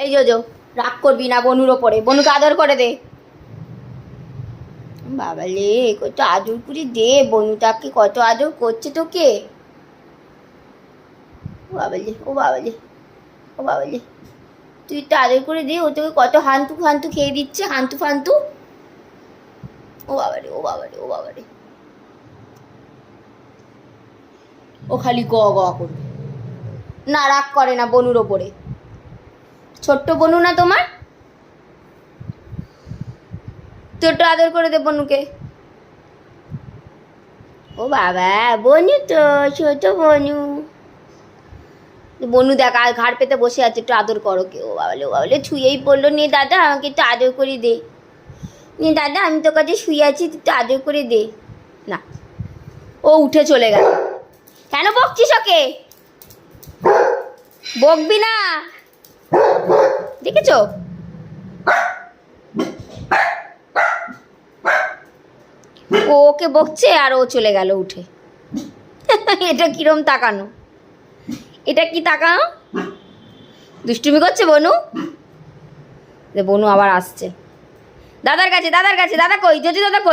এই জো রাগ করবি না বনুর ওপরে, বনুকে আদর করে দে। বাবালে কত আদর করে দে, বনুটাকে কত আদর করছে তোকে। ও বাবালে ও বাবালে ও বাবালে, তুই তো আদর করে দে, ও তোকে কত হান্তু ফান্তু খেয়ে দিচ্ছে, হান্তু ফান্তু। ও বাবারে ও বাবারে ও বাবারে, ও খালি গ গ করবে, না রাগ করে না বনুর ওপরে। ছোট্ট বনু না তোমার, ছোট্ট আদর করে দে বনুকে। ও বাবা বনু তো ছোট বনু, বনু দেখ আর ঘাড় পেতে বসে আছে, একটু আদর করো কে। ও বাবালে ছুঁয়েই পড়লো, নে দাদা আমাকে একটু আদর করে দে, নে দাদা আমি তোর কাছে শুয়ে আছি, তুই একটু আদর করে দে। না, ও উঠে চলে গেল। কেন বকছিস ওকে? বকবি না, দেখেছো? ও ওকে বকছে আর ও চলে গেল উঠে। এটা কিরম তাকানো, এটা কি তাকানো? দুষ্টুমি করছে বনু। বনু আবার আসছে দাদার কাছে, দাদার কাছে। দাদা কই, যদি দাদা কই?